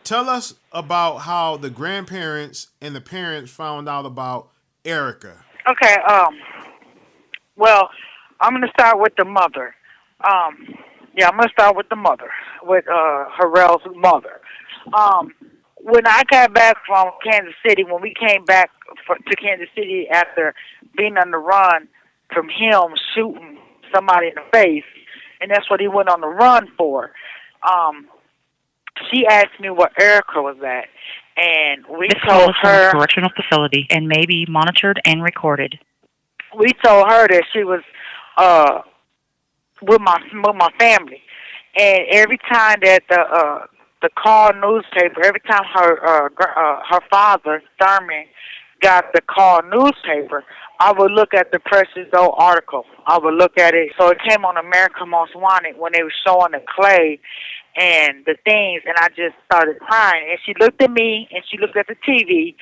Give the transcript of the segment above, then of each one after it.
Tell us about how the grandparents and the parents found out about Erica. Okay. Well, I'm gonna start with the mother. Um, yeah, I'm gonna start with the mother, with Harrell's mother. Um, when I got back from Kansas City, when we came back to Kansas City after being on the run from him shooting somebody in the face, and that's what he went on the run for. Um, she asked me where Erica was at, and This call is from a correctional facility and may be monitored and recorded. we told her that she was uh with my family, and every time that the call newspaper, every time her father Thurman got the call newspaper, I would look at the Precious Gold article. I would look at it. So it came on America Most Wanted when they were showing the clay and the things, and I just started crying. And she looked at me, and she looked at the TV,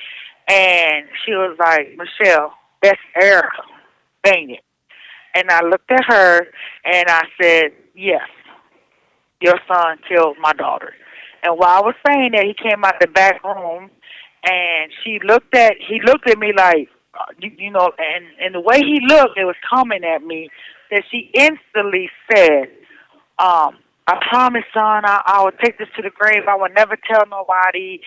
and she was like, Michelle, that's Erica, ain't it? And I looked at her, and I said, yes, your son killed my daughter. And while I was saying that, he came out the back room, and he looked at me like, and the way he looked, it was coming at me, that she instantly said, I promise, son, I will take this to the grave. I will never tell nobody.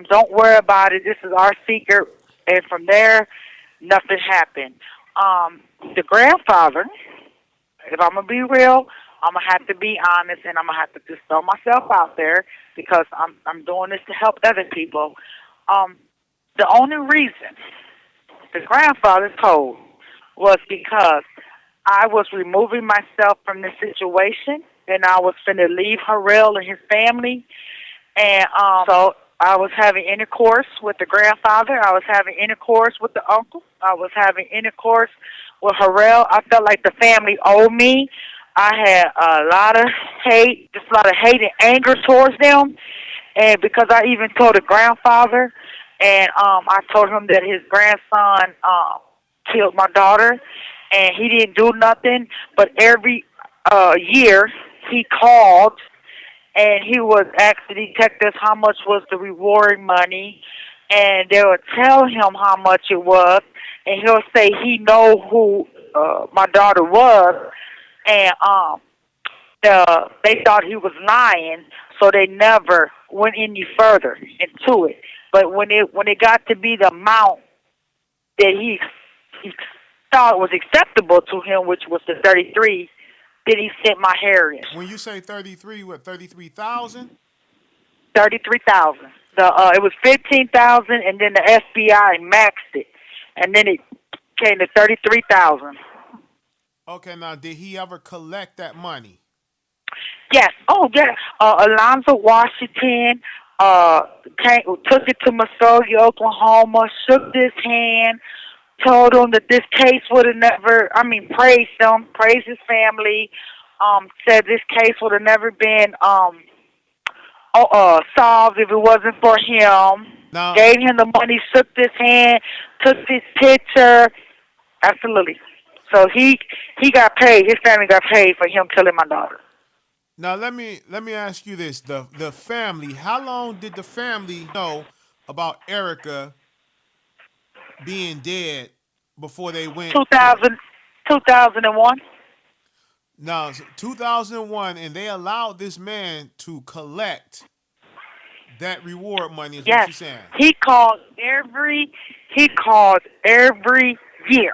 Don't worry about it. This is our secret. And from there, nothing happened. The grandfather, if I'm gonna be real, I'm gonna have to be honest, and I'm gonna have to just throw myself out there because I'm doing this to help other people. Um, the only reason the grandfather told was because I was removing myself from the situation, and I was finna leave Harrell and his family, and so I was having intercourse with the grandfather. I was having intercourse with the uncle. I was having intercourse with Harrell. I felt like the family owed me. I had a lot of hate, just a lot of hate and anger towards them. And because I even told the grandfather, and I told him that his grandson killed my daughter, and he didn't do nothing. But every year he called and he would ask the detectives how much was the reward money, and they would tell him how much it was, and he'll say he know who my daughter was, and they thought he was lying, so they never went any further into it. But when it got to be the amount that he thought was acceptable to him, which was the 33, then he sent my hair in. When you say 33, what, 33,000? 33,000. It was 15,000, and then the FBI maxed it, and then it came to 33,000. Okay, now did he ever collect that money? Yes. Oh, yeah. Alonzo Washington took it to Muskogee, Oklahoma, shook his hand, told him that this case would have never. I mean, praised him, praised his family. Said this case would have never been solved if it wasn't for him. Now, Gave him the money, shook his hand, took his picture. Absolutely. So he got paid. His family got paid for him killing my daughter. now let me ask you this: the family. How long did the family know about Erica being dead bbefore they went to? 2000, 2001. Now, 2001, and they allowed this man to collect that reward money. Is what Yes. you're saying? He called every year.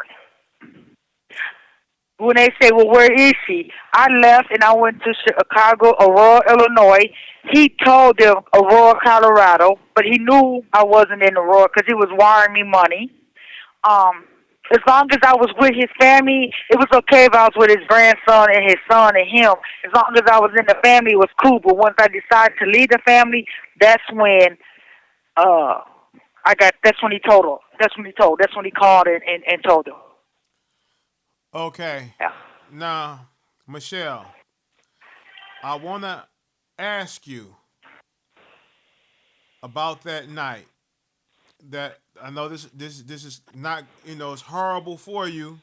When they say, well, where is she? I left and I went to Chicago, Aurora, Illinois. He told them Aurora, Colorado, but he knew I wasn't in Aurora because he was wiring me money. Um, as long as I was with his family, it was okay if I was with his grandson and his son and him. As long as I was in the family, it was cool. But once I decided to leave the family, that's when uh that's when he told her. That's when he called and told her. Okay. Yeah. Now, Michelle, I want to ask you about that night. That I know this is not, it's horrible for you.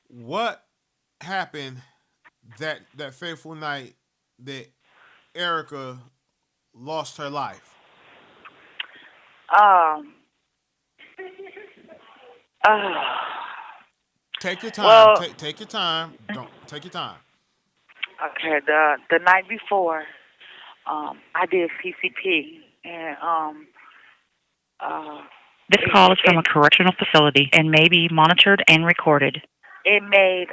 What happened that fateful night that Erica lost her life? Um. Uh, Take your time. well, Take your time. Don't take your time. okay. The night before, I did PCP, and uh, This it call is from it a correctional facility and may be monitored and recorded. it made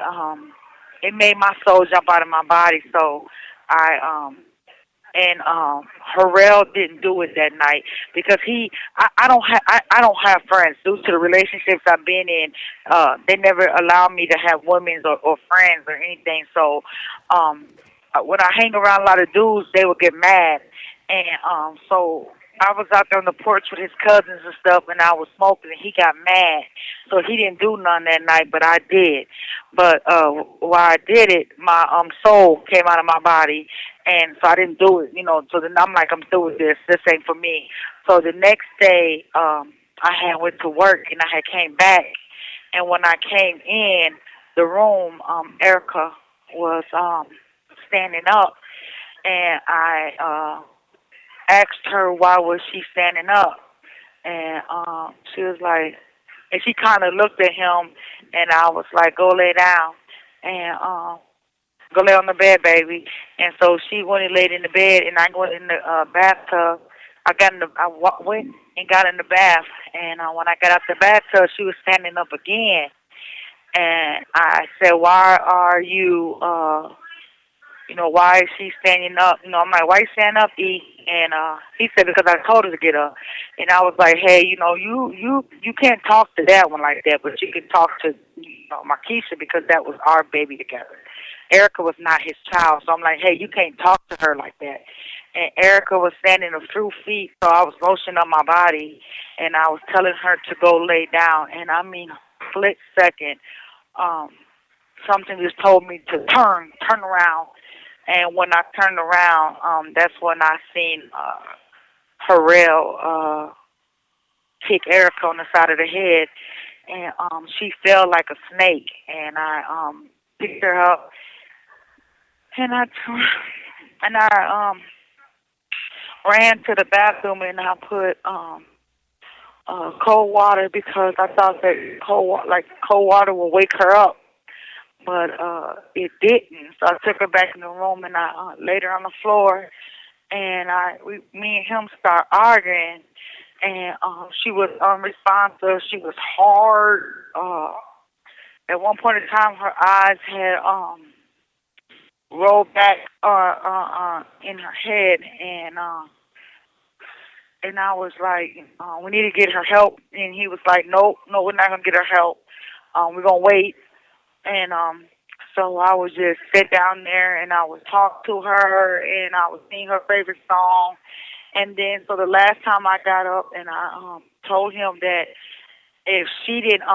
it made my soul jump out of my body. So I and Harrell didn't do it that night because I don't have friends due to the relationships I've been in. They never allow me to have women or friends or anything. So when I hang around a lot of dudes, they would get mad, and so I was out there on the porch with his cousins and stuff, and I was smoking, and he got mad. So he didn't do none that night, but I did. But while I did it, my soul came out of my body, and so I didn't do it. So then I'm through with this. This ain't for me. So the next day, I had went to work, and I had came back, and when I came in the room, Erica was standing up, and I asked her why was she standing up, and she was like, and she kind of looked at him, and I was like, go lay down, and go lay on the bed, baby. And so she went and laid in the bed, and I went in the bathtub. Went and got in the bath, and when I got out the bathtub, she was standing up again, and I said, why are you? Why is she standing up? I'm like, why you standing up, E? And he said, because I told her to get up. And I was like, hey, you can't talk to that one like that, but you can talk to Markeisha because that was our baby together. Erica was not his child, so I'm like, hey, you can't talk to her like that. And Erica was standing a few feet, so I was motioning up my body, and I was telling her to go lay down. And I mean, split second, something just told me to turn around. And when I turned around, that's when I seen Harrell kick Erica on the side of the head, and she fell like a snake. And I picked her up, and I ran to the bathroom, and I put cold water because I thought that cold water would wake her up. But it didn't. So I took her back in the room, and I laid her on the floor, and me and him start arguing, and she was unresponsive. She was hard. At one point in time, her eyes had rolled back in her head, and I was like, we need to get her help. And he was like, no, we're not gonna get her help. We're gonna wait. And so I would just sit down there, and I would talk to her, and I would sing her favorite song. And then, so the last time I got up, and I told him that if she didn't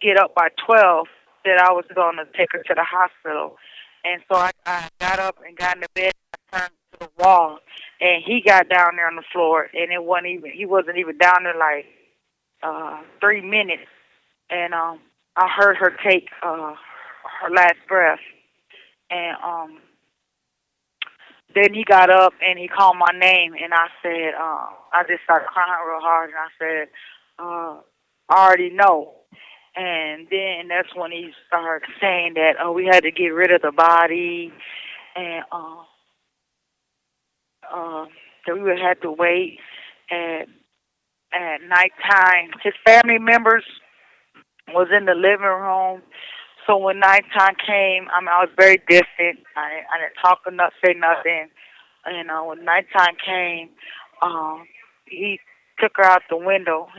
get up by 12, that I was going to take her to the hospital. And so I got up and got in the bed, and I turned to the wall, and he got down there on the floor, and he wasn't even down there like 3 minutes. And I heard her take her last breath, and then he got up and he called my name, and I said, I just started crying real hard, and I said, I already know. And then that's when he started saying that we had to get rid of the body, and that we would have to wait at nighttime. His family members was in the living room. So when nighttime came, I was very distant. I didn't talk or not say nothing. And when nighttime came, he took her out the window.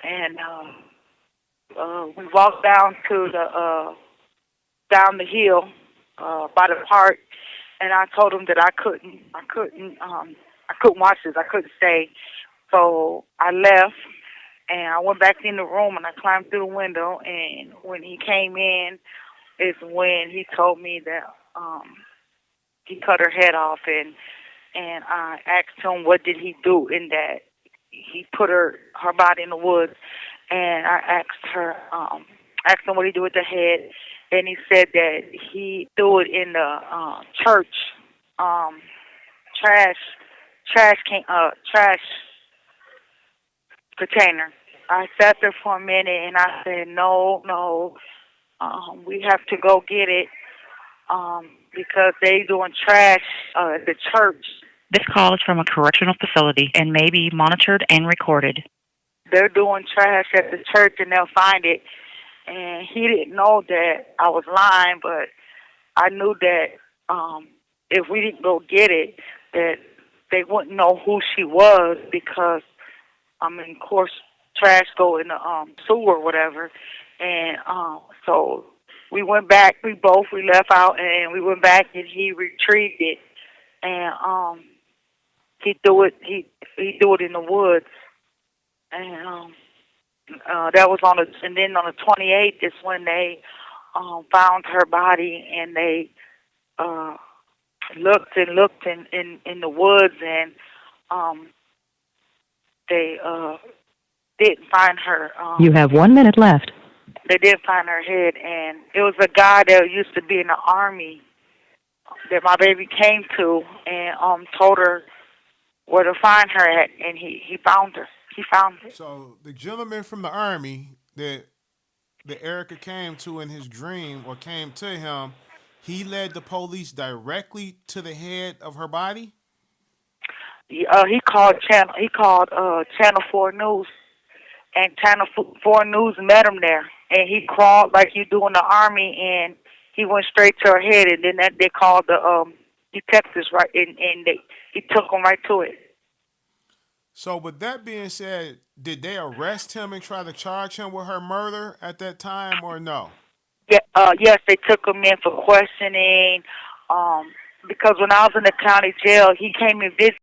And we walked down to down the hill by the park. And I told him that I couldn't watch this. I couldn't stay. So I left. And I went back in the room, and I climbed through the window. And when he came in, is when he told me that he cut her head off. And I asked him, what did he do in that? He put her body in the woods. And I asked him what he did with the head. And he said that he threw it in the church trash container. I sat there for a minute and I said, no, we have to go get it because they doing trash at the church. This call is from a correctional facility and may be monitored and recorded. They're doing trash at the church and they'll find it. And he didn't know that I was lying, but I knew that if we didn't go get it, that they wouldn't know who she was because, of course, trash go in the sewer or whatever. And so we went back. We left out and we went back and he retrieved it. And he threw it. He threw it in the woods. And that was and then on the 28th is when they found her body, and they looked in the woods, and they didn't find her. You have 1 minute left. They did find her head, and it was a guy that used to be in the Army that my baby came to, and told her where to find her at, and he found her. He found it. So the gentleman from the Army that Erica came to in his dream, or came to him, he led the police directly to the head of her body? He called Channel 4 News, and Channel 4 News met him there, and he crawled like you do in the Army, and he went straight to her head, and then they called the detectives, right, and he took them right to it. So with that being said, did they arrest him and try to charge him with her murder at that time, or no? Yeah, yes, they took him in for questioning, because when I was in the county jail, he came and visited